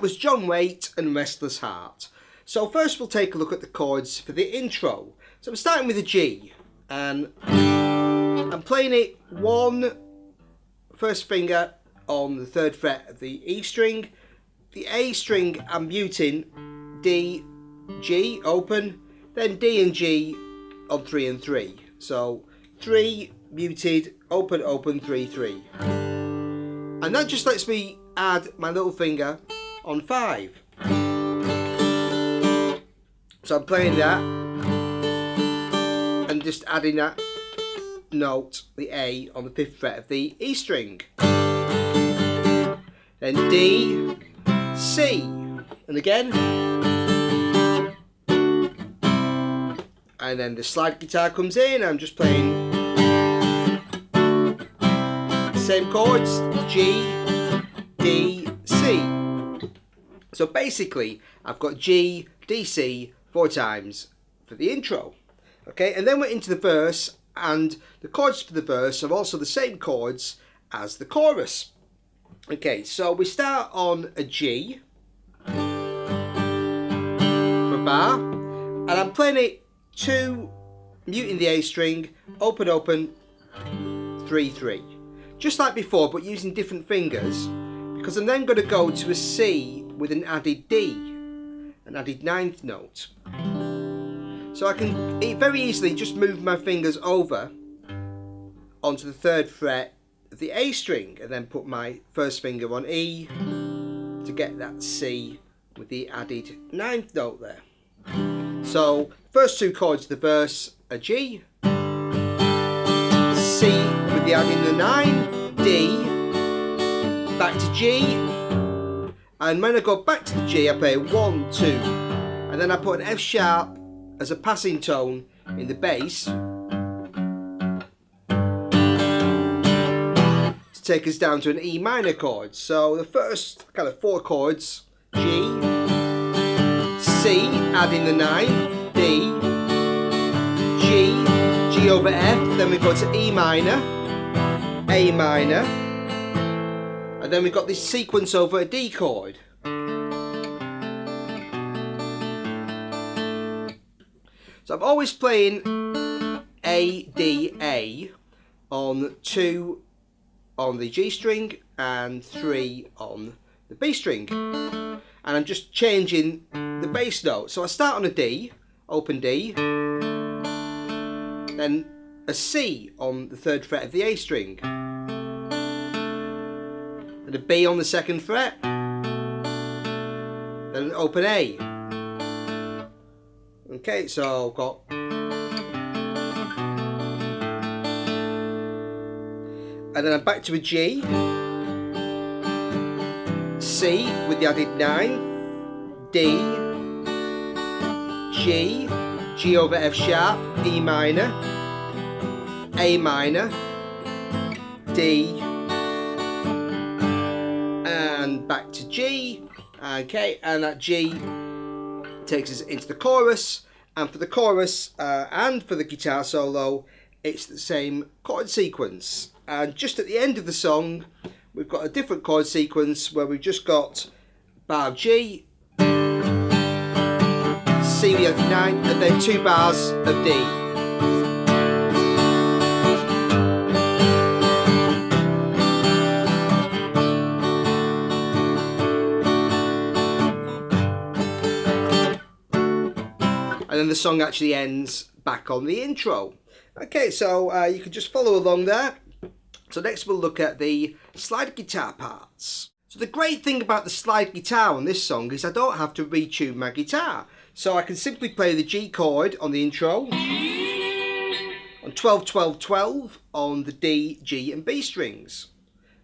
that was John Waite and Restless Heart. So first we'll take a look at the chords for the intro. So we're starting with a G, and I'm playing it first finger on the 3rd fret of the E string. The A string I'm muting, D, G, open, then D and G on 3 and 3. So 3, muted, open, open, 3, 3. And that just lets me add my little finger on 5. So I'm playing that and just adding that note, the A, on the 5th fret of the E string. Then D, C, and again. And then the slide guitar comes in. I'm just playing the same chords, G, D, C. So basically, I've got G, D, C 4 times for the intro. Okay, and then we're into the verse, and the chords for the verse are also the same chords as the chorus. Okay, so we start on a G for a bar, and I'm playing it 2, muting the A string, open, open, 3, 3. Just like before, but using different fingers, because I'm then going to go to a C with an added D, an added 9th note. So I can very easily just move my fingers over onto the 3rd fret of the A string, and then put my first finger on E to get that C with the added 9th note there. So first 2 chords of the verse are G, C with the adding the 9, D, back to G, and when I go back to the G I play 1, 2, and then I put an F sharp as a passing tone in the bass to take us down to an E minor chord. So the first kind of 4 chords, G, C, adding the 9, D, G, G over F, then we go to E minor, A minor, and then we've got this sequence over a D chord. So I'm always playing A, D, A on 2 on the G string and 3 on the B string. And I'm just changing the bass note. So I start on a D, open D, then a C on the 3rd fret of the A string, and a B on the 2nd fret, then an open A. Okay, so I've got, and then I'm back to a G, C with the added 9, D, G, G over F sharp, E minor, A minor, D, and back to G. Okay, and that G takes us into the chorus, and for the chorus and for the guitar solo it's the same chord sequence. And just at the end of the song we've got a different chord sequence where we've just got bar of G, C with the 9, and then 2 bars of D. And then the song actually ends back on the intro. Okay, so you can just follow along there. So next we'll look at the slide guitar parts. So the great thing about the slide guitar on this song is I don't have to retune my guitar. So I can simply play the G chord on the intro, on 12, 12, 12 on the D, G and B strings.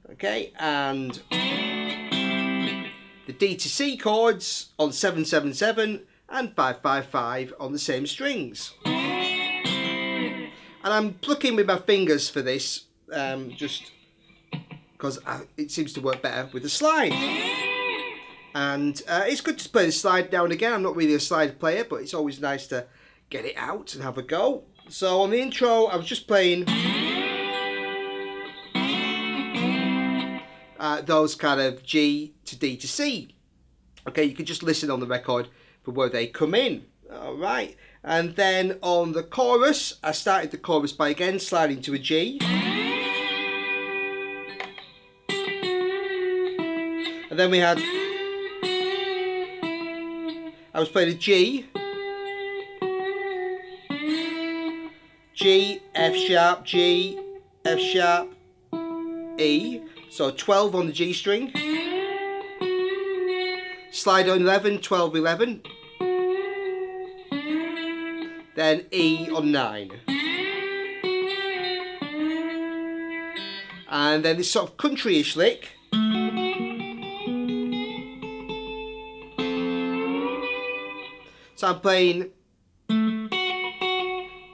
Okay, and the D to C chords on 7, 7, 7 and 5, 5, 5 on the same strings. And I'm plucking with my fingers for this, just because it seems to work better with the slide. And it's good to play the slide now and again. I'm not really a slide player, but it's always nice to get it out and have a go. So on the intro, I was just playing those kind of G to D to C Okay, you can just listen on the record for where they come in. Alright, and then on the chorus, I started the chorus by again sliding to a G. And then we had, I was playing a G, G, F sharp, G, F sharp, E. So 12 on the G string. Slide on 11, 12, 11. Then E on 9. And then this sort of country-ish lick. So I'm playing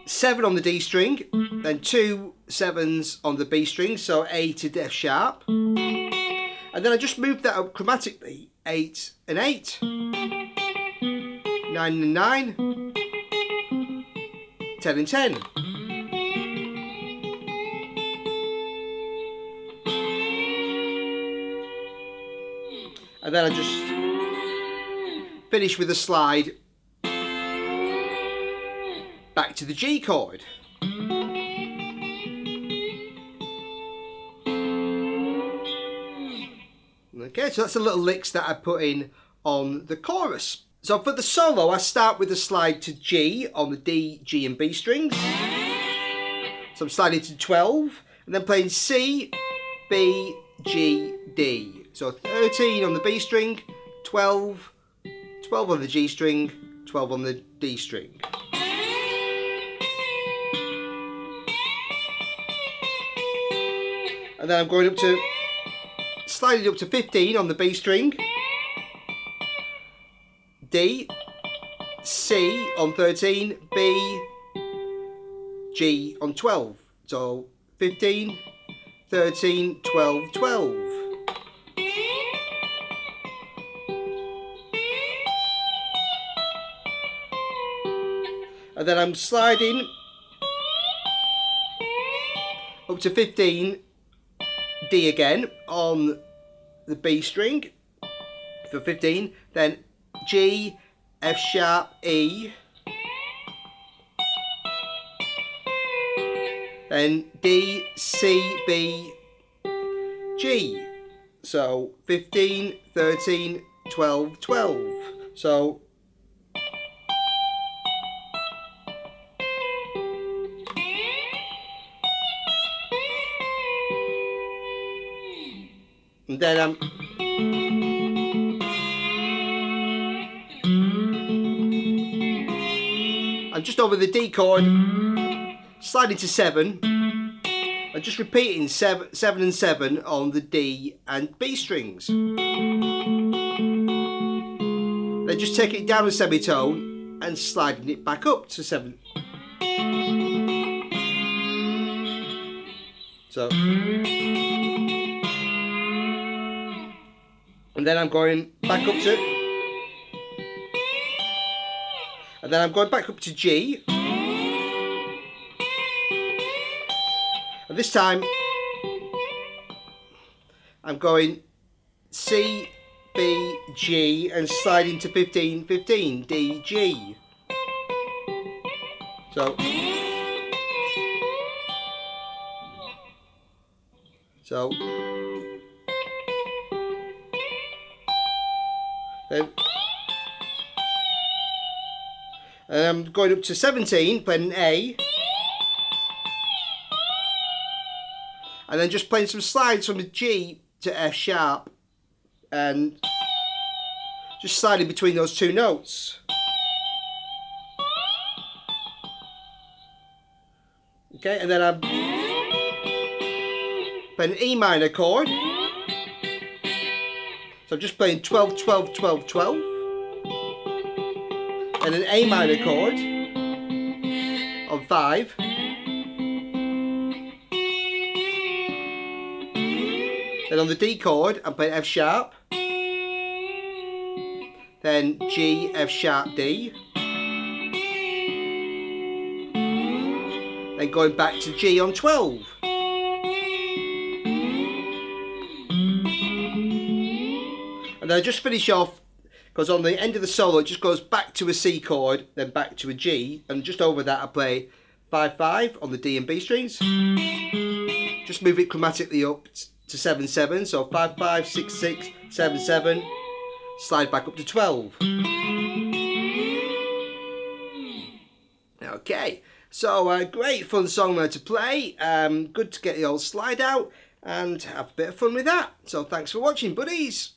7 on the D string, then 2 7s on the B string, so A to F sharp. And then I just moved that up chromatically, 8 and 8, 9 and 9, 10 and 10. And then I just finish with a slide back to the G chord. Okay, so that's the little licks that I put in on the chorus. So for the solo, I start with a slide to G on the D, G and B strings. So I'm sliding to 12 and then playing C, B, G, D. So 13 on the B string, 12, 12 on the G string, 12 on the D string. And then I'm going up to, sliding up to 15 on the B string, D, C on 13, B, G on 12. So 15, 13, 12, 12. And then I'm sliding up to 15, D again on the B string for 15, then G, F sharp, E, then D, C, B, G. So 15, 13, 12, 12. So and then I'm just over the D chord, sliding to 7, and just repeating 7 and 7 on the D and B strings. Then just taking it down a semitone and sliding it back up to 7. So, and then I'm going back up to, and then I'm going back up to G, and this time I'm going C, B, G, and sliding to 15, 15, D, G. So then I'm going up to 17, playing an A, and then just playing some slides from a G to F sharp, and just sliding between those two notes. Okay, and then I'm playing an E minor chord. So I'm just playing 12, 12, 12, 12. And an A minor chord on 5. Then on the D chord, I'm playing F sharp. Then G, F sharp, D. Then going back to G on 12. And then I just finish off because on the end of the solo it just goes back to a C chord, then back to a G, and just over that I play 5/5 on the D and B strings. Just move it chromatically up to 7/7, so 5/5, 6/6, 7/7, slide back up to 12. Okay, so great fun song there to play. Good to get the old slide out and have a bit of fun with that. So thanks for watching, buddies.